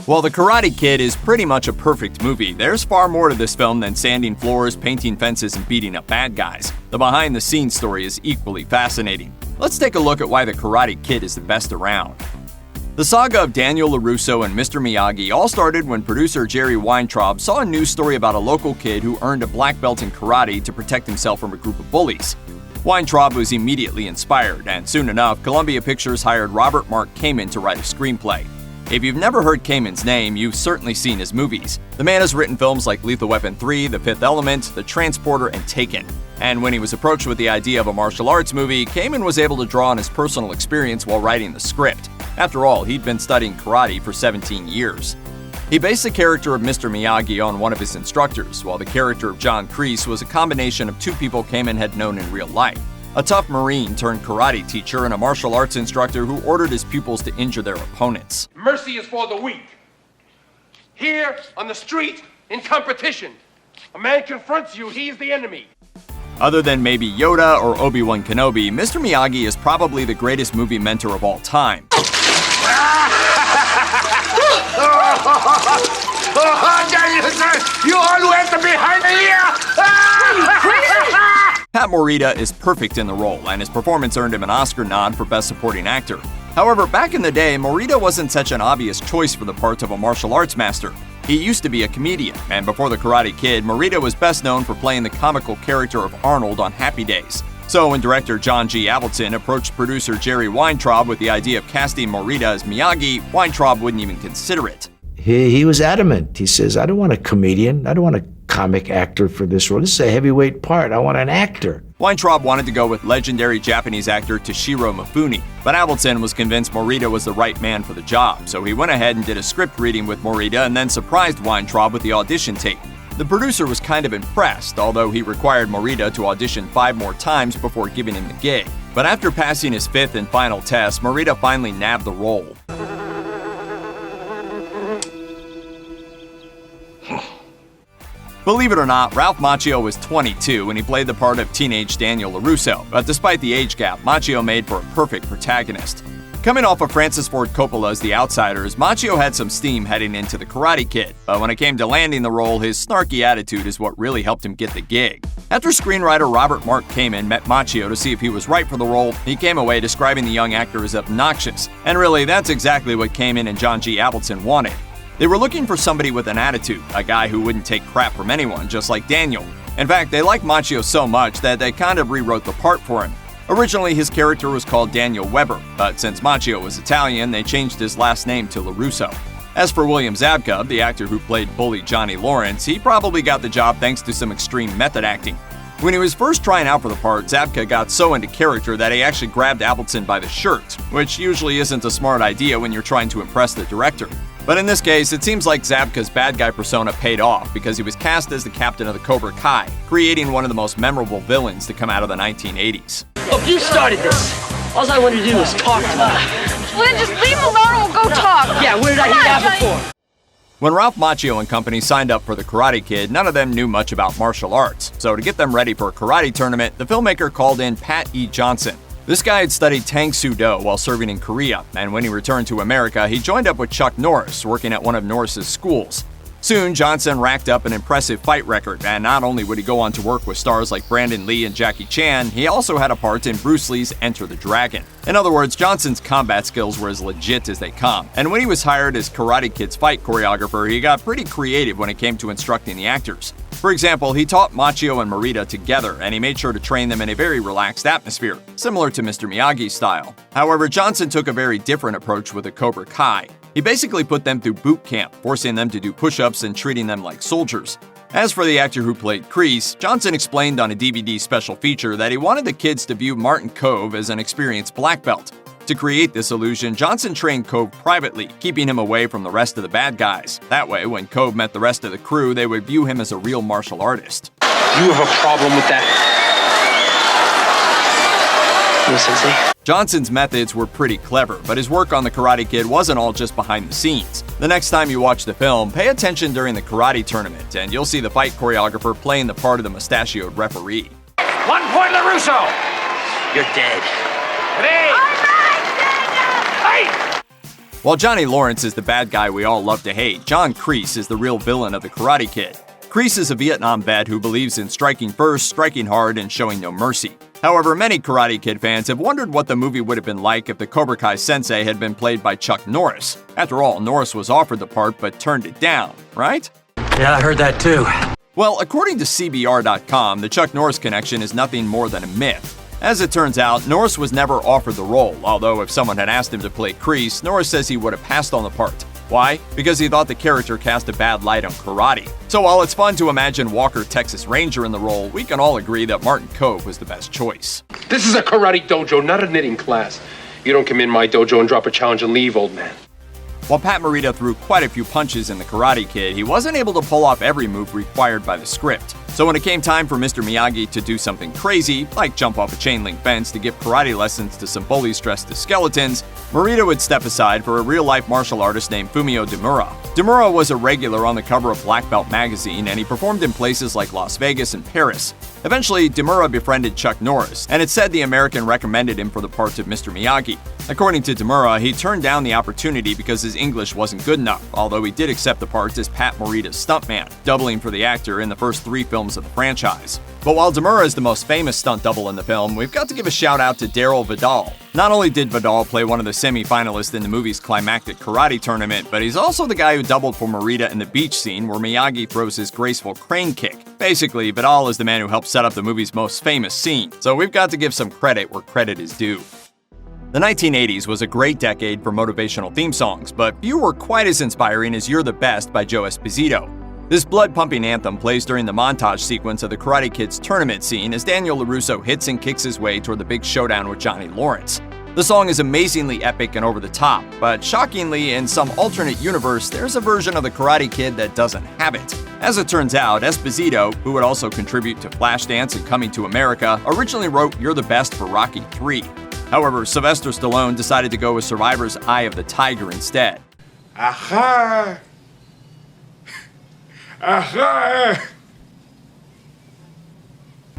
While The Karate Kid is pretty much a perfect movie, there's far more to this film than sanding floors, painting fences, and beating up bad guys. The behind-the-scenes story is equally fascinating. Let's take a look at why The Karate Kid is the best around. The saga of Daniel LaRusso and Mr. Miyagi all started when producer Jerry Weintraub saw a news story about a local kid who earned a black belt in karate to protect himself from a group of bullies. Weintraub was immediately inspired, and soon enough, Columbia Pictures hired Robert Mark Kamen to write a screenplay. If you've never heard Kamen's name, you've certainly seen his movies. The man has written films like Lethal Weapon 3, The Fifth Element, The Transporter, and Taken. And when he was approached with the idea of a martial arts movie, Kamen was able to draw on his personal experience while writing the script. After all, he'd been studying karate for 17 years. He based the character of Mr. Miyagi on one of his instructors, while the character of John Kreese was a combination of two people Kamen had known in real life. A tough Marine turned karate teacher and a martial arts instructor who ordered his pupils to injure their opponents. Mercy is for the weak. Here, on the street, in competition, a man confronts you, he's the enemy. Other than maybe Yoda or Obi-Wan Kenobi, Mr. Miyagi is probably the greatest movie mentor of all time. You always behind the ear! Pat Morita is perfect in the role, and his performance earned him an Oscar nod for Best Supporting Actor. However, back in the day, Morita wasn't such an obvious choice for the part of a martial arts master. He used to be a comedian, and before The Karate Kid, Morita was best known for playing the comical character of Arnold on Happy Days. So when director John G. Avildsen approached producer Jerry Weintraub with the idea of casting Morita as Miyagi, Weintraub wouldn't even consider it. He was adamant. He says, I don't want a comedian. I don't want a comic actor for this role. This is a heavyweight part. I want an actor. Weintraub wanted to go with legendary Japanese actor Toshiro Mifune, but Avildsen was convinced Morita was the right man for the job, so he went ahead and did a script reading with Morita and then surprised Weintraub with the audition tape. The producer was kind of impressed, although he required Morita to audition 5 more times before giving him the gig. But after passing his 5th and final test, Morita finally nabbed the role. Believe it or not, Ralph Macchio was 22 when he played the part of teenage Daniel LaRusso, but despite the age gap, Macchio made for a perfect protagonist. Coming off of Francis Ford Coppola's The Outsiders, Macchio had some steam heading into The Karate Kid, but when it came to landing the role, his snarky attitude is what really helped him get the gig. After screenwriter Robert Mark Kamen met Macchio to see if he was right for the role, he came away describing the young actor as obnoxious, and really, that's exactly what Kamen and John G. Avildsen wanted. They were looking for somebody with an attitude, a guy who wouldn't take crap from anyone, just like Daniel. In fact, they liked Macchio so much that they kind of rewrote the part for him. Originally, his character was called Daniel Weber, but since Macchio was Italian, they changed his last name to LaRusso. As for William Zabka, the actor who played bully Johnny Lawrence, he probably got the job thanks to some extreme method acting. When he was first trying out for the part, Zabka got so into character that he actually grabbed Avildsen by the shirt, which usually isn't a smart idea when you're trying to impress the director. But in this case, it seems like Zabka's bad guy persona paid off because he was cast as the captain of the Cobra Kai, creating one of the most memorable villains to come out of the 1980s. Look, you started this. All I wanted to do was talk to you. Well, then just leave him alone and we'll go talk. Yeah, where did I hear that before? When Ralph Macchio and company signed up for The Karate Kid, none of them knew much about martial arts. So to get them ready for a karate tournament, the filmmaker called in Pat E. Johnson. This guy had studied Tang Soo Do while serving in Korea, and when he returned to America, he joined up with Chuck Norris, working at one of Norris's schools. Soon, Johnson racked up an impressive fight record, and not only would he go on to work with stars like Brandon Lee and Jackie Chan, he also had a part in Bruce Lee's Enter the Dragon. In other words, Johnson's combat skills were as legit as they come, and when he was hired as Karate Kid's fight choreographer, he got pretty creative when it came to instructing the actors. For example, he taught Macchio and Morita together, and he made sure to train them in a very relaxed atmosphere, similar to Mr. Miyagi's style. However, Johnson took a very different approach with the Cobra Kai. He basically put them through boot camp, forcing them to do push-ups and treating them like soldiers. As for the actor who played Kreese, Johnson explained on a DVD special feature that he wanted the kids to view Martin Kove as an experienced black belt. To create this illusion, Johnson trained Kove privately, keeping him away from the rest of the bad guys. That way, when Kove met the rest of the crew, they would view him as a real martial artist. You have a problem with that? No, Sensei? Johnson's methods were pretty clever, but his work on The Karate Kid wasn't all just behind the scenes. The next time you watch the film, pay attention during the karate tournament, and you'll see the fight choreographer playing the part of the mustachioed referee. 1 point, LaRusso! You're dead. Hey! All right, Daniel! Hey! While Johnny Lawrence is the bad guy we all love to hate, John Kreese is the real villain of The Karate Kid. Kreese is a Vietnam vet who believes in striking first, striking hard, and showing no mercy. However, many Karate Kid fans have wondered what the movie would have been like if the Cobra Kai sensei had been played by Chuck Norris. After all, Norris was offered the part but turned it down, right? Yeah, I heard that too. Well, according to CBR.com, the Chuck Norris connection is nothing more than a myth. As it turns out, Norris was never offered the role, although if someone had asked him to play Kreese, Norris says he would have passed on the part. Why? Because he thought the character cast a bad light on karate. So while it's fun to imagine Walker Texas Ranger in the role, we can all agree that Martin Kove was the best choice. This is a karate dojo, not a knitting class. You don't come in my dojo and drop a challenge and leave, old man. While Pat Morita threw quite a few punches in The Karate Kid, he wasn't able to pull off every move required by the script. So when it came time for Mr. Miyagi to do something crazy, like jump off a chain link fence to give karate lessons to some bullies dressed as skeletons, Morita would step aside for a real-life martial artist named Fumio Demura. Demura was a regular on the cover of Black Belt magazine, and he performed in places like Las Vegas and Paris. Eventually, Demura befriended Chuck Norris, and it said the American recommended him for the part of Mr. Miyagi. According to Demura, he turned down the opportunity because his English wasn't good enough, although he did accept the part as Pat Morita's stuntman, doubling for the actor in the first 3 films of the franchise. But while Demura is the most famous stunt double in the film, we've got to give a shout out to Daryl Vidal. Not only did Vidal play one of the semi-finalists in the movie's climactic karate tournament, but he's also the guy who doubled for Morita in the beach scene where Miyagi throws his graceful crane kick. Basically, Vidal is the man who helped set up the movie's most famous scene, so we've got to give some credit where credit is due. The 1980s was a great decade for motivational theme songs, but few were quite as inspiring as You're the Best by Joe Esposito. This blood-pumping anthem plays during the montage sequence of the Karate Kid's tournament scene as Daniel LaRusso hits and kicks his way toward the big showdown with Johnny Lawrence. The song is amazingly epic and over the top, but shockingly, in some alternate universe, there's a version of the Karate Kid that doesn't have it. As it turns out, Esposito, who would also contribute to Flashdance and Coming to America, originally wrote You're the Best for Rocky III. However, Sylvester Stallone decided to go with Survivor's Eye of the Tiger instead. Aha! Aha!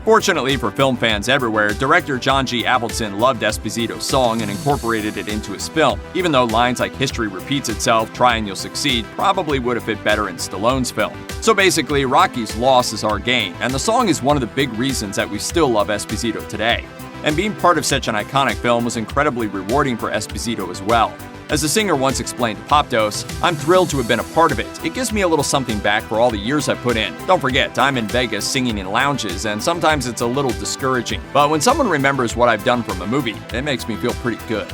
Fortunately for film fans everywhere, director John G. Avildsen loved Esposito's song and incorporated it into his film, even though lines like "history repeats itself, try and you'll succeed" probably would have fit better in Stallone's film. So basically, Rocky's loss is our gain, and the song is one of the big reasons that we still love Esposito today. And being part of such an iconic film was incredibly rewarding for Esposito as well. As the singer once explained to Popdose, "I'm thrilled to have been a part of it. It gives me a little something back for all the years I've put in. Don't forget, I'm in Vegas singing in lounges, and sometimes it's a little discouraging. But when someone remembers what I've done from a movie, it makes me feel pretty good."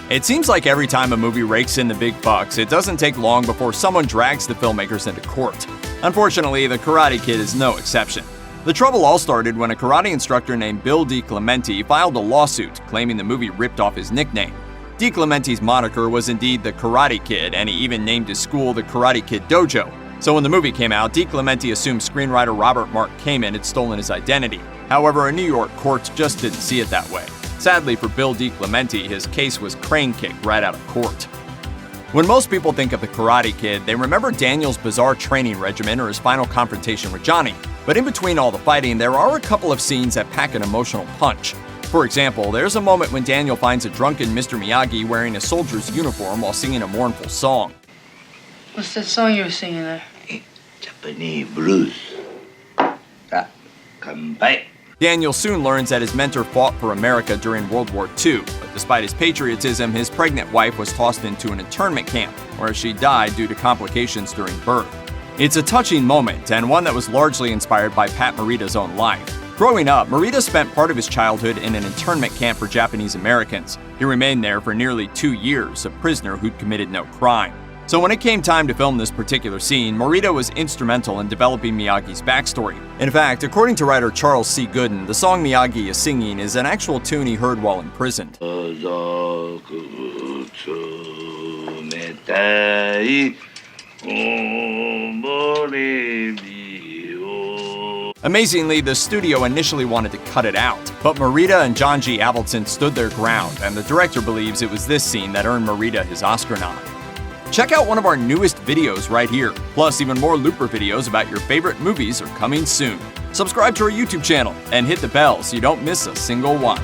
It seems like every time a movie rakes in the big bucks, it doesn't take long before someone drags the filmmakers into court. Unfortunately, The Karate Kid is no exception. The trouble all started when a karate instructor named Bill DiClementi filed a lawsuit claiming the movie ripped off his nickname. DiClementi's moniker was indeed the Karate Kid, and he even named his school the Karate Kid Dojo. So when the movie came out, DiClementi assumed screenwriter Robert Mark Kamen had stolen his identity. However, a New York court just didn't see it that way. Sadly for Bill DiClementi, his case was crane kicked right out of court. When most people think of the Karate Kid, they remember Daniel's bizarre training regimen or his final confrontation with Johnny. But in between all the fighting, there are a couple of scenes that pack an emotional punch. For example, there's a moment when Daniel finds a drunken Mr. Miyagi wearing a soldier's uniform while singing a mournful song. What's that song you were singing there? Japanese blues. Kanpai. Daniel soon learns that his mentor fought for America during World War II, but despite his patriotism, his pregnant wife was tossed into an internment camp, where she died due to complications during birth. It's a touching moment, and one that was largely inspired by Pat Morita's own life. Growing up, Morita spent part of his childhood in an internment camp for Japanese Americans. He remained there for nearly 2 years, a prisoner who'd committed no crime. So when it came time to film this particular scene, Morita was instrumental in developing Miyagi's backstory. In fact, according to writer Charles C. Gooden, the song Miyagi is singing is an actual tune he heard while imprisoned. Amazingly, the studio initially wanted to cut it out, but Morita and John G. Avildsen stood their ground, and the director believes it was this scene that earned Morita his Oscar nod. Check out one of our newest videos right here. Plus, even more Looper videos about your favorite movies are coming soon. Subscribe to our YouTube channel and hit the bell so you don't miss a single one.